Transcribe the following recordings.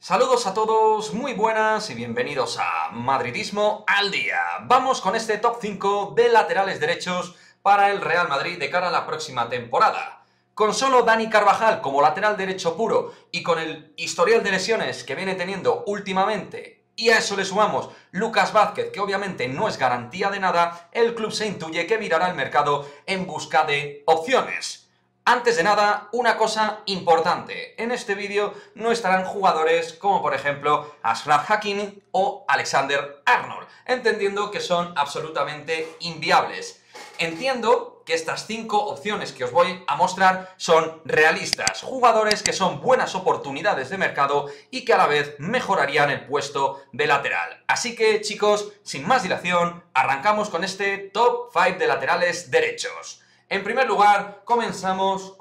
Saludos a todos, muy buenas y bienvenidos a Madridismo al Día. Vamos con este top 5 de laterales derechos para el Real Madrid de cara a la próxima temporada. Con solo Dani Carvajal como lateral derecho puro y con el historial de lesiones que viene teniendo últimamente, y a eso le sumamos Lucas Vázquez, que obviamente no es garantía de nada, el club se intuye que mirará el mercado en busca de opciones. Antes de nada, una cosa importante. En este vídeo no estarán jugadores como por ejemplo Achraf Hakimi o Alexander Arnold, entendiendo que son absolutamente inviables. Entiendo que estas 5 opciones que os voy a mostrar son realistas, jugadores que son buenas oportunidades de mercado y que a la vez mejorarían el puesto de lateral. Así que chicos, sin más dilación, arrancamos con este top 5 de laterales derechos. En primer lugar, comenzamos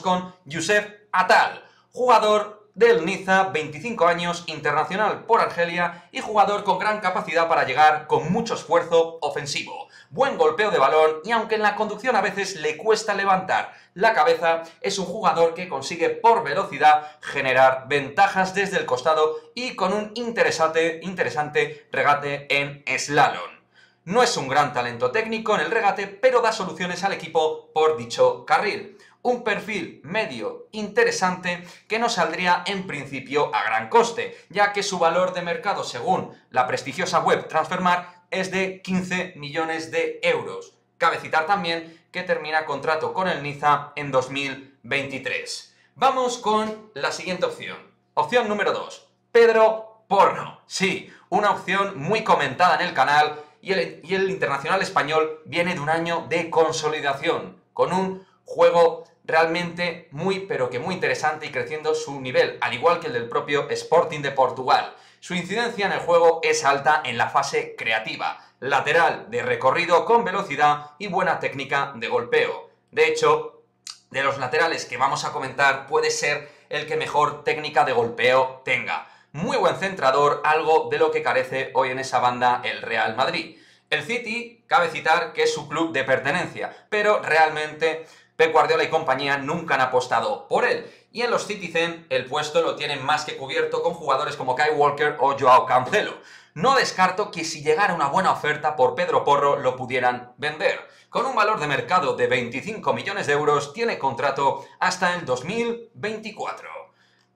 con Youssef Attal, jugador del Niza, 25 años, internacional por Argelia y jugador con gran capacidad para llegar con mucho esfuerzo ofensivo. Buen golpeo de balón y aunque en la conducción a veces le cuesta levantar la cabeza, es un jugador que consigue por velocidad generar ventajas desde el costado y con un interesante regate en slalom. No es un gran talento técnico en el regate, pero da soluciones al equipo por dicho carril. Un perfil medio interesante que no saldría en principio a gran coste, ya que su valor de mercado según la prestigiosa web Transfermarkt es de 15 millones de euros. Cabe citar también que termina contrato con el Niza en 2023. Vamos con la siguiente opción. Opción número 2. Pedro Porro. Sí, una opción muy comentada en el canal. Y el internacional español viene de un año de consolidación, con un juego realmente muy interesante y creciendo su nivel, al igual que el del propio Sporting de Portugal. Su incidencia en el juego es alta en la fase creativa, lateral de recorrido con velocidad y buena técnica de golpeo. De hecho, de los laterales que vamos a comentar, puede ser el que mejor técnica de golpeo tenga. Muy buen centrador, algo de lo que carece hoy en esa banda el Real Madrid. El City, cabe citar que es su club de pertenencia, pero realmente Pep Guardiola y compañía nunca han apostado por él. Y en los Citizen el puesto lo tienen más que cubierto con jugadores como Kyle Walker o Joao Cancelo. No descarto que si llegara una buena oferta por Pedro Porro lo pudieran vender. Con un valor de mercado de 25 millones de euros tiene contrato hasta el 2024.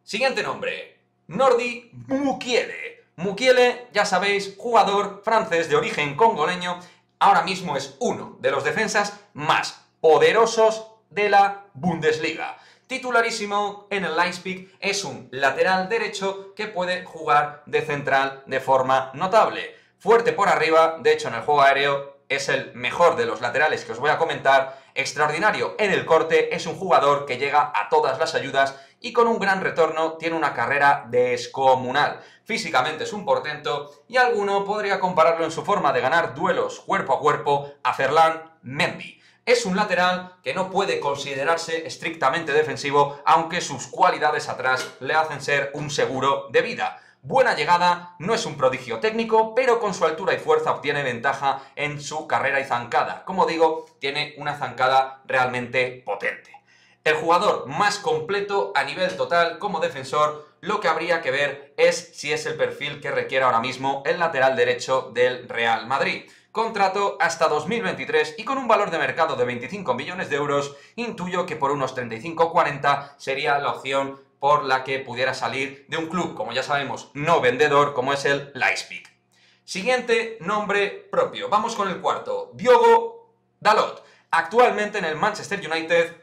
Siguiente nombre. Nordi Mukiele. Mukiele, ya sabéis, jugador francés de origen congoleño, ahora mismo es uno de los defensas más poderosos de la Bundesliga. Titularísimo en el Leipzig, es un lateral derecho que puede jugar de central de forma notable. Fuerte por arriba, de hecho en el juego aéreo es el mejor de los laterales que os voy a comentar. Extraordinario en el corte, es un jugador que llega a todas las ayudas y con un gran retorno tiene una carrera descomunal. Físicamente es un portento y alguno podría compararlo en su forma de ganar duelos cuerpo a cuerpo a Ferland Mendy. Es un lateral que no puede considerarse estrictamente defensivo, aunque sus cualidades atrás le hacen ser un seguro de vida. Buena llegada, no es un prodigio técnico, pero con su altura y fuerza obtiene ventaja en su carrera y zancada. Como digo, tiene una zancada realmente potente. El jugador más completo a nivel total como defensor, lo que habría que ver es si es el perfil que requiere ahora mismo el lateral derecho del Real Madrid. Contrato hasta 2023 y con un valor de mercado de 25 millones de euros, intuyo que por unos 35 o 40 sería la opción por la que pudiera salir de un club, como ya sabemos, no vendedor, como es el Leipzig. Siguiente nombre propio. Vamos con el cuarto. Diogo Dalot. Actualmente en el Manchester United,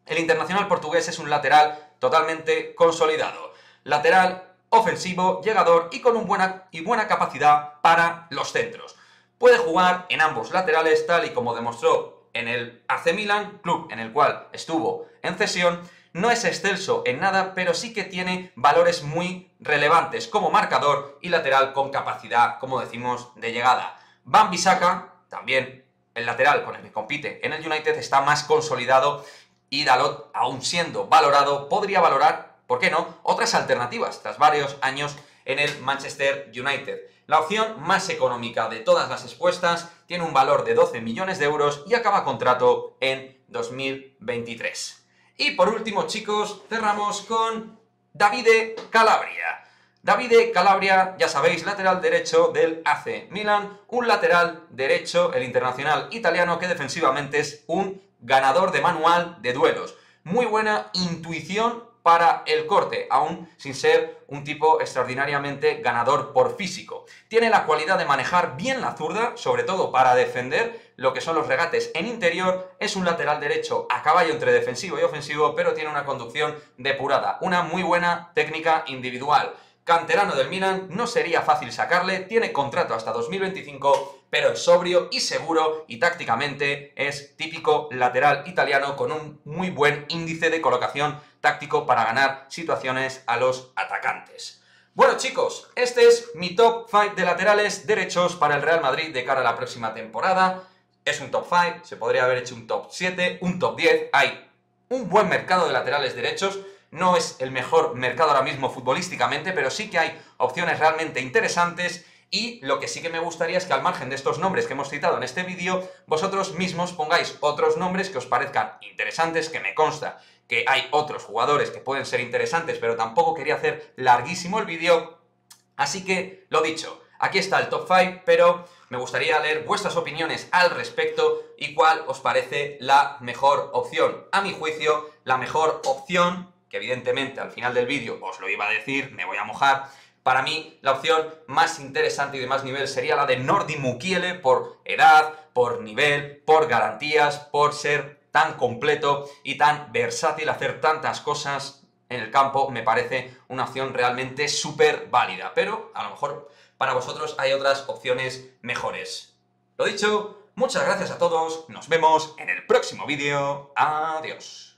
el internacional portugués es un lateral totalmente consolidado. Lateral ofensivo, llegador y con buena capacidad para los centros. Puede jugar en ambos laterales, tal y como demostró en el AC Milan, club en el cual estuvo en cesión. No es excelso en nada, pero sí que tiene valores muy relevantes como marcador y lateral con capacidad, como decimos, de llegada. Wan-Bissaka, también el lateral con el que compite en el United, está más consolidado y Dalot, aún siendo valorado, podría valorar, ¿por qué no?, otras alternativas tras varios años en el Manchester United. La opción más económica de todas las expuestas tiene un valor de 12 millones de euros y acaba contrato en 2023. Y por último, chicos, cerramos con Davide Calabria. Davide Calabria, ya sabéis, lateral derecho del AC Milan, un lateral derecho, el internacional italiano, que defensivamente es un ganador de manual de duelos. Muy buena intuición para el corte, aún sin ser un tipo extraordinariamente ganador por físico. Tiene la cualidad de manejar bien la zurda, sobre todo para defender lo que son los regates en interior. Es un lateral derecho a caballo entre defensivo y ofensivo, pero tiene una conducción depurada, una muy buena técnica individual. Canterano del Milan, no sería fácil sacarle, tiene contrato hasta 2025, pero es sobrio y seguro y tácticamente es típico lateral italiano con un muy buen índice de colocación táctico para ganar situaciones a los atacantes. Bueno chicos, este es mi top 5 de laterales derechos para el Real Madrid de cara a la próxima temporada. Es un top 5, se podría haber hecho un top 7, un top 10, hay un buen mercado de laterales derechos. No es el mejor mercado ahora mismo futbolísticamente, pero sí que hay opciones realmente interesantes y lo que sí que me gustaría es que al margen de estos nombres que hemos citado en este vídeo, vosotros mismos pongáis otros nombres que os parezcan interesantes, que me consta que hay otros jugadores que pueden ser interesantes, pero tampoco quería hacer larguísimo el vídeo. Así que, lo dicho, aquí está el top 5, pero me gustaría leer vuestras opiniones al respecto y cuál os parece la mejor opción. A mi juicio, la mejor opción, que evidentemente al final del vídeo os lo iba a decir, me voy a mojar, para mí la opción más interesante y de más nivel sería la de Nordi Mukiele, por edad, por nivel, por garantías, por ser tan completo y tan versátil, hacer tantas cosas en el campo. Me parece una opción realmente súper válida, pero a lo mejor para vosotros hay otras opciones mejores. Lo dicho, muchas gracias a todos, nos vemos en el próximo vídeo, adiós.